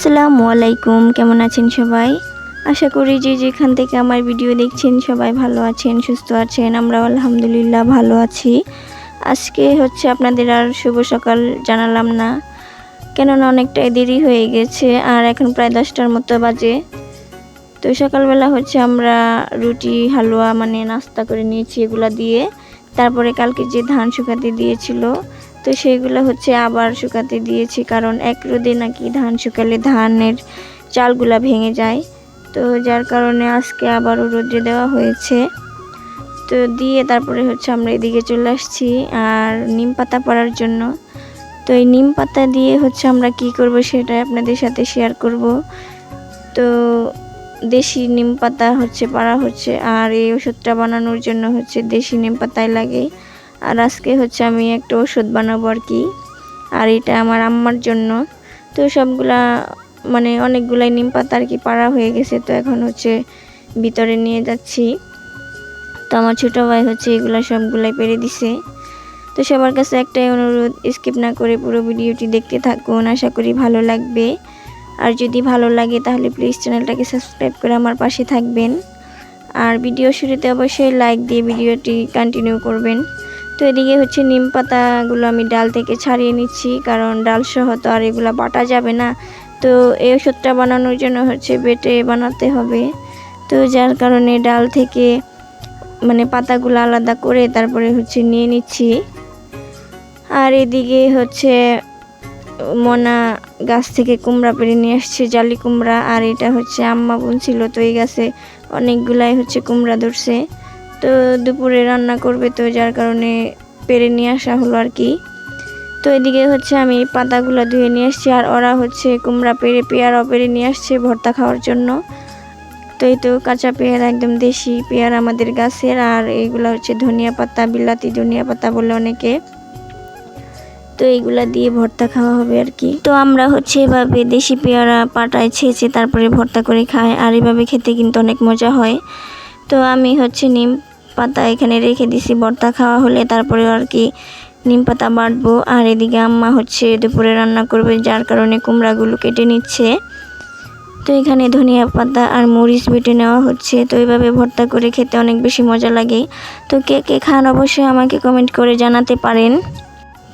আসসালামু আলাইকুম, কেমন আছেন সবাই? আশা করি যে যেখান থেকে আমার ভিডিও দেখছেন সবাই ভালো আছেন, সুস্থ আছেন। আমরাও আলহামদুলিল্লাহ ভালো আছি। আজকে আপনাদের আর শুভ সকাল জানালাম না, কেননা অনেকটাই দেরি হয়ে গেছে আর এখন প্রায় 10টার মতো বাজে। তো সকালবেলা আমরা রুটি হালুয়া মানে নাস্তা করে নিয়েছি এগুলা দিয়ে। তারপরে কালকে যে ধান শুকাতে দিয়েছিল তো সেইগুলো আবার শুকাতে দিয়েছি, কারণ এক রোদে নাকি ধান শুকালে ধানের চালগুলা ভেঙে যায়। তো যার কারণে আজকে আবারও রোদে দেওয়া হয়েছে। তো দিয়ে তারপরে আমরা এদিকে চলে আসছি আর নিম পাতা পাড়ার জন্য। তো এই নিম পাতা দিয়ে আমরা কি করব সেটা আপনাদের সাথে শেয়ার করব। তো দেশি নিম পাতা পাড়া আর এই ওষুধটা বানানোর জন্য দেশি নিম পাতাই লাগে। আর আজকে আমি একটা ওষুধ বানাবো আর কি, আর এটা আমার আম্মার জন্য। তো সবগুলা মানে অনেকগুলাই নিম পাতা আর কি পাড়া হয়ে গেছে, তো এখন ভিতরে নিয়ে যাচ্ছি। তো আমার ছোটো ভাই এগুলা সবগুলাই পেরে দিছে। তো সবার কাছে একটাই অনুরোধ, স্কিপ না করে পুরো ভিডিওটি দেখতে থাকুন, আশা করি ভালো লাগবে। আর যদি ভালো লাগে তাহলে প্লিজ চ্যানেলটাকে সাবস্ক্রাইব করে আমার পাশে থাকবেন। আর ভিডিও শুরুতে অবশ্যই লাইক দিয়ে ভিডিওটি কন্টিনিউ করবেন। তো এদিকে নিম পাতাগুলো আমি ডাল থেকে ছাড়িয়ে নিচ্ছি, কারণ ডাল সহ তো আর এগুলো বাটা যাবে না। তো এই ওষুধটা বানানোর জন্য বেটে বানাতে হবে। তো যার কারণে ডাল থেকে মানে পাতাগুলো আলাদা করে তারপরে নিয়ে নিচ্ছি। আর এদিকে মনা গাছ থেকে কুমড়া পেড়ে নিয়ে আসছে, জালি কুমড়া। আর এটা আম্মা বুনছিল, তো এই গাছে অনেকগুলাই কুমড়া ধরছে। তো দুপুরে রান্না করবে, তো যার কারণে পেড়ে নিয়ে আসা হলো আর কি। তো এদিকে আমি পাতাগুলো ধুয়ে নিয়ে আসছি, আর ওরা কুমড়া পেড়ে পেয়ারাও পেড়ে নিয়ে আসছে ভর্তা খাওয়ার জন্য। তো এই তো কাঁচা পেয়ারা, একদম দেশি পেয়ারা আমাদের গাছের। আর এইগুলা ধনিয়া পাতা, বিলাতি ধনিয়া পাতা বলে অনেকে। তো এইগুলা দিয়ে ভর্তা খাওয়া হবে আর কি। তো আমরা এভাবে দেশি পেয়ারা পাটায় ছেঁচে তারপরে ভর্তা করে খাই, আর এভাবে খেতে কিন্তু অনেক মজা হয়। তো আমি নিম পাতা এখানে রেখে দিছি, ভর্তা খাওয়া হলে তারপরে আর কি নিম পাতা বাটবো। আর এদিকে আম্মা দুপুরে রান্না করবে, যার কারণে কুমড়াগুলো কেটে নিচ্ছে। তো এখানে ধনিয়া পাতা আর মরিচ বেটে নেওয়া হচ্ছে। তো এইভাবে ভর্তা করে খেতে অনেক বেশি মজা লাগে। তো কে কে খান অবশ্যই আমাকে কমেন্ট করে জানাতে পারেন।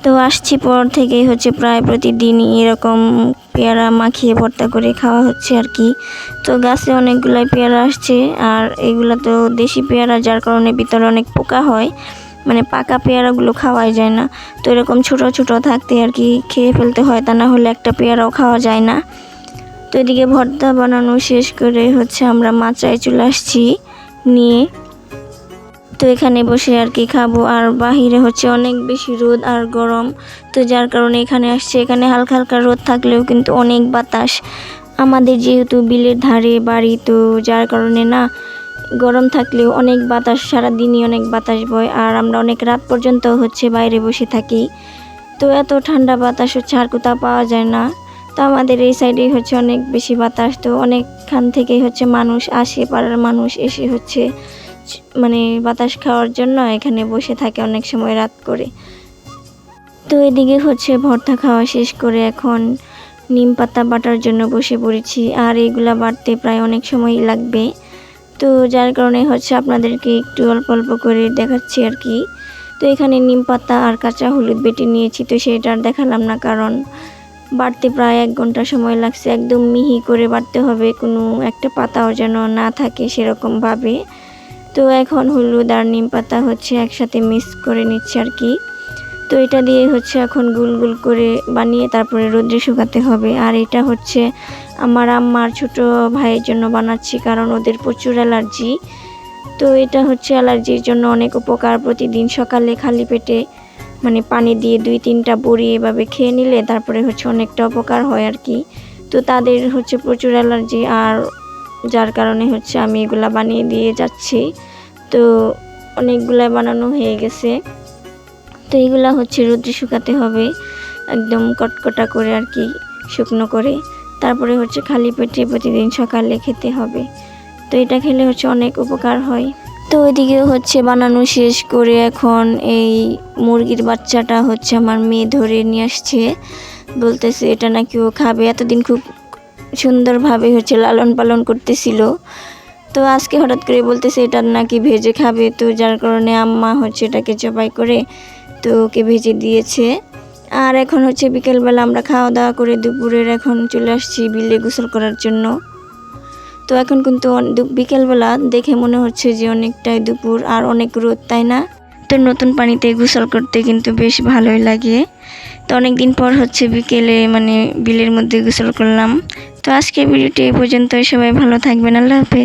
তো আসছি পর থেকেই প্রায় প্রতিদিনই এরকম পেয়ারা মাখিয়ে ভর্তা করে খাওয়া হচ্ছে আর কি। তো গাছে অনেকগুলাই পেয়ারা আসছে, আর এগুলো তো দেশি পেয়ারা, যার কারণে ভিতরে অনেক পোকা হয়, মানে পাকা পেয়ারাগুলো খাওয়াই যায় না। তো এরকম ছোট ছোট থাকতে আর কি খেয়ে ফেলতে হয়, তা না হলে একটা পেয়ারাও খাওয়া যায় না। তো এদিকে ভর্তা বানানো শেষ করে আমরা মাচায় চলে আসছি নিয়ে। তো এখানে বসে আর কি খাবো। আর বাহিরে অনেক বেশি রোদ আর গরম, তো যার কারণে এখানে আসছে। এখানে হালকা হালকা রোদ থাকলেও কিন্তু অনেক বাতাস। আমাদের যেহেতু বিলের ধারে বাড়ি, তো যার কারণে না গরম থাকলেও অনেক বাতাস, সারাদিনই অনেক বাতাস বয়। আর আমরা অনেক রাত পর্যন্ত বাইরে বসে থাকি। তো এত ঠান্ডা বাতাস আর কোথাও পাওয়া যায় না। তো আমাদের এই সাইডে অনেক বেশি বাতাস। তো অনেকখান থেকে মানুষ আসে, পাড়ার মানুষ এসে মানে বাতাস খাওয়ার জন্য এখানে বসে থাকে অনেক সময় রাত করে। তো এদিকে ভর্তা খাওয়া শেষ করে এখন নিম পাতা বাটার জন্য বসে পড়েছি। আর এইগুলা বাটতে প্রায় অনেক সময়ই লাগবে, তো যার কারণে আপনাদেরকে একটু অল্প অল্প করে দেখাচ্ছি আর কি। তো এখানে নিম পাতা আর কাঁচা হলুদ বেটে নিয়েছি, তো সেটা আর দেখালাম না, কারণ বাটতে প্রায় 1 ঘন্টা সময় লাগছে। একদম মিহি করে বাটতে হবে, কোনো একটা পাতাও যেন না থাকে সেরকমভাবে। তো এখন হলুদ আর নিম পাতা একসাথে মিক্স করে নিচ্ছে আর কি। তো এটা দিয়ে এখন গুল গুল করে বানিয়ে তারপরে রোদ্রে শুকাতে হবে। আর এটা আমার আম্মার ছোট ভাইয়ের জন্য বানাচ্ছি, কারণ ওদের প্রচুর অ্যালার্জি। তো এটা অ্যালার্জির জন্য অনেক উপকার। প্রতিদিন সকালে খালি পেটে মানে পানি দিয়ে 2-3টা বড়ি এভাবে খেয়ে নিলে তারপরে অনেকটা উপকার হয় আর কি। তো তাদের প্রচুর অ্যালার্জি, আর যার কারণে আমি এগুলা বানিয়ে দিয়ে যাচ্ছি। তো অনেকগুলা বানানো হয়ে গেছে। তো এগুলা রোদ্রে শুকাতে হবে একদম কটকটা করে আর কি, শুকনো করে। তারপরে খালি পেটে প্রতিদিন সকালে খেতে হবে। তো এটা খেলে অনেক উপকার হয়। তো ওইদিকে বানানো শেষ করে এখন এই মুরগির বাচ্চাটা আমার মেয়ে ধরে নিয়ে আসছে, বলতেছে এটা নাকি ও খাবে। এতদিন খুব সুন্দরভাবে হচ্ছে লালন পালন করতেছিল। তো আজকে হঠাৎ করে বলতেছে এটা নাকি ভেজে খাবে, তো যার কারণে আম্মা হচ্ছে এটাকে জবাই করে তো ওকে ভেজে দিয়েছে। আর এখন হচ্ছে বিকেলবেলা আমরা খাওয়া দাওয়া করে দুপুরের এখন চলে আসছি বিলে গোসল করার জন্য। তো এখন কিন্তু বিকেলবেলা দেখে মনে হচ্ছে যে অনেকটাই দুপুর আর অনেক রোদ, তাই না? তো নতুন পানিতে গোসল করতে কিন্তু বেশ ভালোই লাগে। তো অনেক দিন পর হচ্ছে বিকেলে বিলের মধ্যে গোসল করলাম। তো আজকের ভিডিওটি এই পর্যন্তই। সবাই ভালো থাকবেন। আল্লাহ হাফেজ।